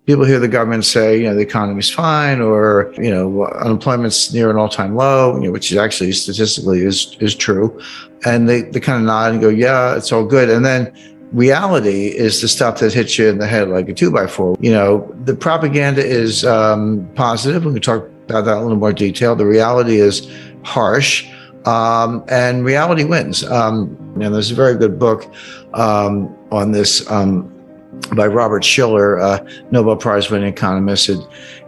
People hear the government say, the economy's fine, or, unemployment's near an all-time low, which actually statistically is true. And they kind of nod and go, yeah, it's all good. And then reality is the stuff that hits you in the head like a 2x4. The propaganda is positive. We can talk about that in a little more detail. The reality is harsh, and reality wins. There's a very good book on this by Robert Shiller, Nobel Prize-winning economist at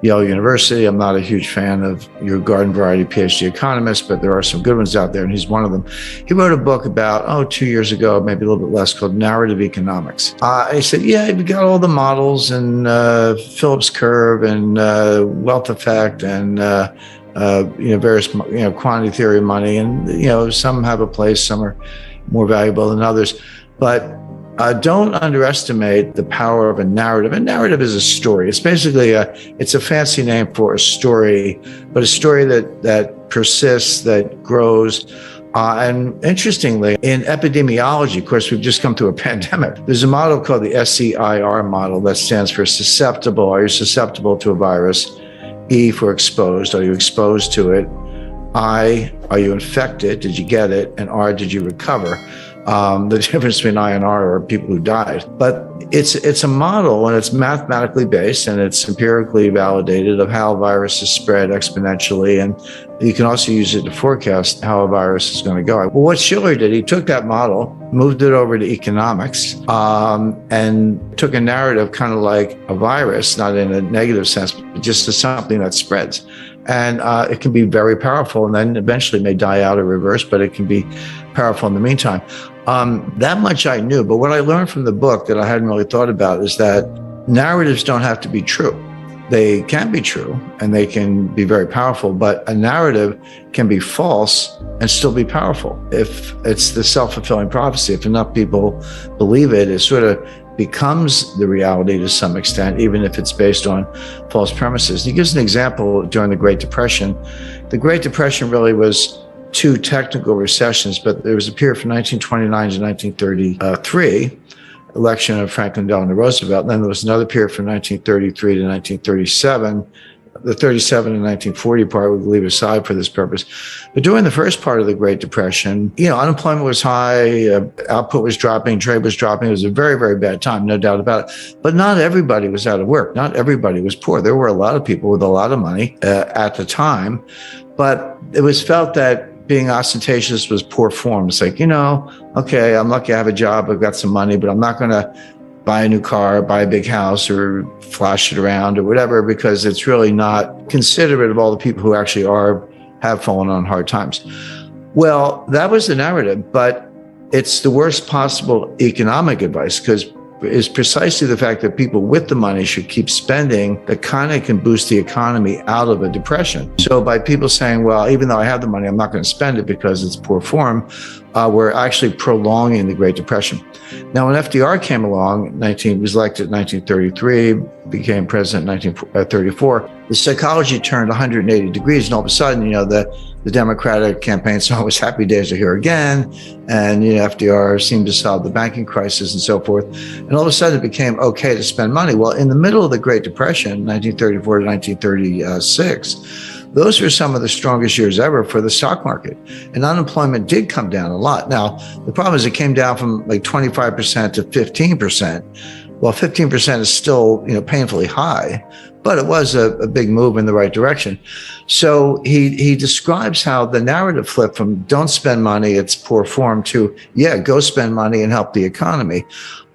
Yale University. I'm not a huge fan of your garden variety PhD economists, but there are some good ones out there, and he's one of them. He wrote a book about, 2 years ago, maybe a little bit less, called Narrative Economics. He said, you've got all the models and Phillips curve and wealth effect and various quantity theory of money, and some have a place, some are more valuable than others, but don't underestimate the power of a narrative. A narrative is a story. It's basically it's a fancy name for a story, but a story that persists, that grows. And interestingly, in epidemiology, of course, we've just come through a pandemic. There's a model called the SCIR model that stands for susceptible. Are you susceptible to a virus? E for exposed. Are you exposed to it? I, are you infected? Did you get it? And R, did you recover? The difference between I and R are people who died. But it's a model, and it's mathematically based, and it's empirically validated of how viruses spread exponentially. And you can also use it to forecast how a virus is going to go. Well, what Shiller did, he took that model, moved it over to economics, and took a narrative kind of like a virus, not in a negative sense, but just as something that spreads. And it can be very powerful, and then eventually may die out or reverse, but it can be powerful in the meantime. That much I knew, but what I learned from the book that I hadn't really thought about is that narratives don't have to be true. They can be true, and they can be very powerful, but a narrative can be false and still be powerful. If it's the self-fulfilling prophecy, if enough people believe it, it sort of becomes the reality to some extent, even if it's based on false premises. He gives an example during the Great Depression. The Great Depression really was two technical recessions, but there was a period from 1929 to 1933, election of Franklin Delano Roosevelt. And then there was another period from 1933 to 1937. The 37 and 1940 part we leave aside for this purpose. But during the first part of the Great Depression, unemployment was high, output was dropping, trade was dropping. It was a very, very bad time, no doubt about it. But not everybody was out of work. Not everybody was poor. There were a lot of people with a lot of money at the time. But it was felt that being ostentatious was poor form. It's like, okay, I'm lucky I have a job, I've got some money, but I'm not going to buy a new car, buy a big house, or flash it around or whatever, because it's really not considerate of all the people who actually have fallen on hard times. Well, that was the narrative, but it's the worst possible economic advice, because is precisely the fact that people with the money should keep spending that kind of can boost the economy out of a depression. So by people saying, well, even though I have the money, I'm not going to spend it because it's poor form, we're actually prolonging the Great Depression. Now, when FDR came along, was elected in 1933, became president in 1934, the psychology turned 180 degrees, and all of a sudden, the Democratic campaign song was "Happy Days Are Here Again," and FDR seemed to solve the banking crisis and so forth. And all of a sudden, it became okay to spend money. Well, in the middle of the Great Depression, 1934 to 1936, those were some of the strongest years ever for the stock market. And unemployment did come down a lot. Now, the problem is it came down from like 25% to 15%. Well, 15% is still, painfully high, but it was a big move in the right direction. So he describes how the narrative flipped from don't spend money, it's poor form, to, go spend money and help the economy.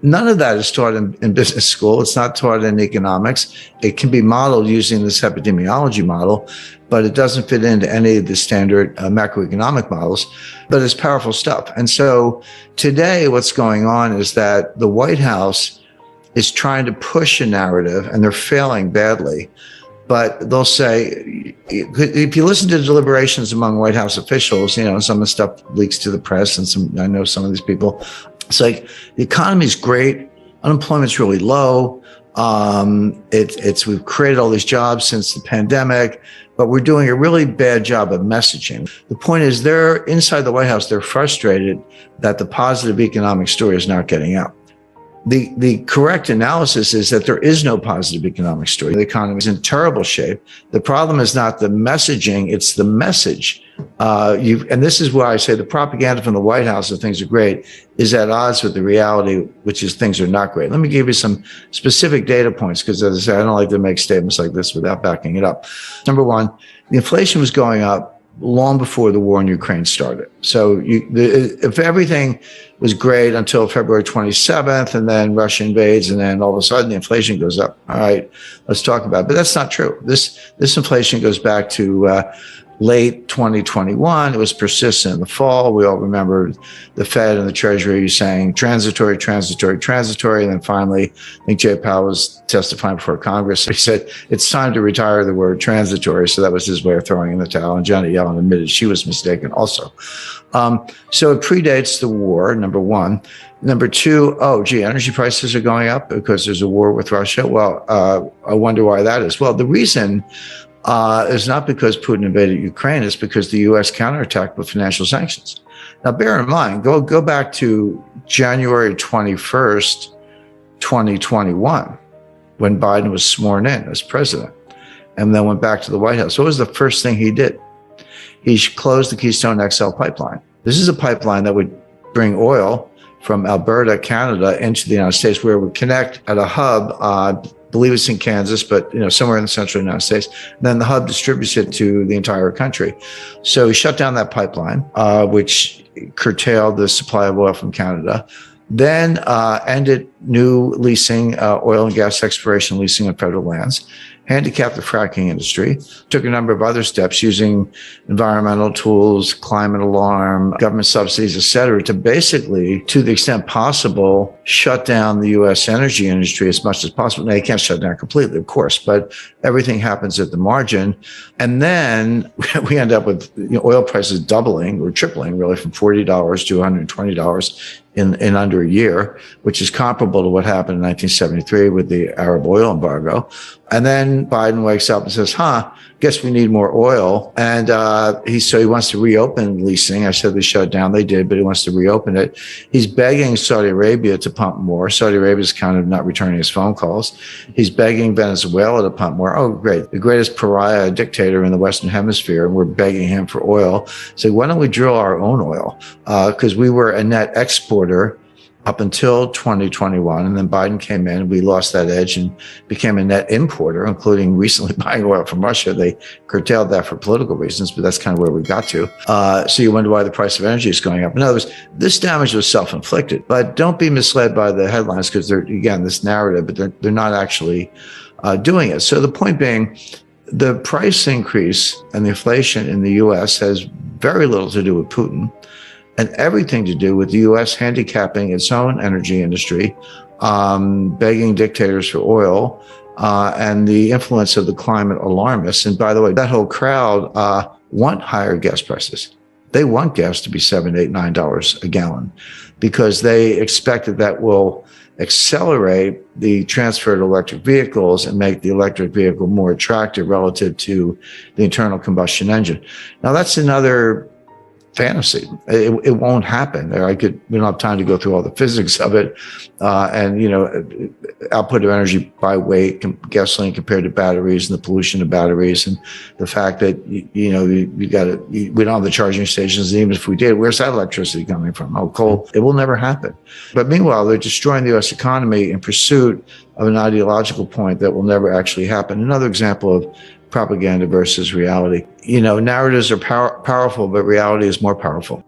None of that is taught in business school. It's not taught in economics. It can be modeled using this epidemiology model, but it doesn't fit into any of the standard macroeconomic models, but it's powerful stuff. And so today what's going on is that the White House is trying to push a narrative, and they're failing badly. But they'll say, if you listen to the deliberations among White House officials, some of the stuff leaks to the press, and I know some of these people, it's like the economy's great, unemployment's really low. We've created all these jobs since the pandemic, but we're doing a really bad job of messaging. The point is, inside the White House, they're frustrated that the positive economic story is not getting out. The correct analysis is that there is no positive economic story. The economy is in terrible shape. The problem is not the messaging, it's the message. And this is why I say the propaganda from the White House that things are great is at odds with the reality, which is things are not great. Let me give you some specific data points, because as I say, I don't like to make statements like this without backing it up. Number one, the inflation was going up long before the war in Ukraine started. So if everything was great until February 27th, and then Russia invades, and then all of a sudden the inflation goes up. All right, let's talk about it. But that's not true. This inflation goes back to late 2021. It was persistent in the fall. We all remember the Fed and the Treasury saying transitory, transitory, transitory. And then finally, I think Jay Powell was testifying before Congress. He said, it's time to retire the word transitory. So that was his way of throwing in the towel. And Janet Yellen admitted she was mistaken also. So it predates the war, number one. Number two, energy prices are going up because there's a war with Russia. Well, I wonder why that is. Well, the reason is not because Putin invaded Ukraine, it's because the U.S. counterattacked with financial sanctions. Now, bear in mind, go back to January 21st, 2021, when Biden was sworn in as president, and then went back to the White House. What was the first thing he did? He closed the Keystone XL pipeline. This is a pipeline that would bring oil from Alberta, Canada, into the United States, where it would connect at a hub. I believe it's in Kansas, but somewhere in the central United States. And then the hub distributes it to the entire country. So he shut down that pipeline, which curtailed the supply of oil from Canada. Then ended new leasing, oil and gas exploration leasing on federal lands, handicapped the fracking industry, took a number of other steps using environmental tools, climate alarm, government subsidies, et cetera, to basically, to the extent possible, shut down the U.S. energy industry as much as possible. Now, you can't shut down completely, of course, but everything happens at the margin. And then we end up with oil prices doubling or tripling, really, from $40 to $120 in under a year, which is comparable to what happened in 1973 with the Arab oil embargo. And then Biden wakes up and says, guess we need more oil. And he wants to reopen leasing. I said they shut it down. They did, but he wants to reopen it. He's begging Saudi Arabia to pump more. Saudi Arabia is kind of not returning his phone calls. He's begging Venezuela to pump more. Oh, great. The greatest pariah dictator in the Western Hemisphere. And we're begging him for oil. So why don't we drill our own oil? Because we were a net exporter up until 2021, and then Biden came in, we lost that edge and became a net importer, including recently buying oil from Russia. They curtailed that for political reasons, but that's kind of where we got to. So you wonder why the price of energy is going up. In other words, this damage was self-inflicted, but don't be misled by the headlines because they're, again, this narrative, but they're not actually doing it. So the point being, the price increase and the inflation in the U.S. has very little to do with Putin, and everything to do with the U.S. handicapping its own energy industry, begging dictators for oil, and the influence of the climate alarmists. And by the way, that whole crowd want higher gas prices. They want gas to be $7, $8, $9 a gallon because they expect that will accelerate the transfer to electric vehicles and make the electric vehicle more attractive relative to the internal combustion engine. Now, that's another fantasy. It won't happen. We don't have time to go through all the physics of it. And, output of energy by weight, gasoline compared to batteries and the pollution of batteries and the fact that, we don't have the charging stations. And even if we did, where's that electricity coming from? Oh, coal. It will never happen. But meanwhile, they're destroying the U.S. economy in pursuit of an ideological point that will never actually happen. Another example of propaganda versus reality. Narratives are powerful, but reality is more powerful.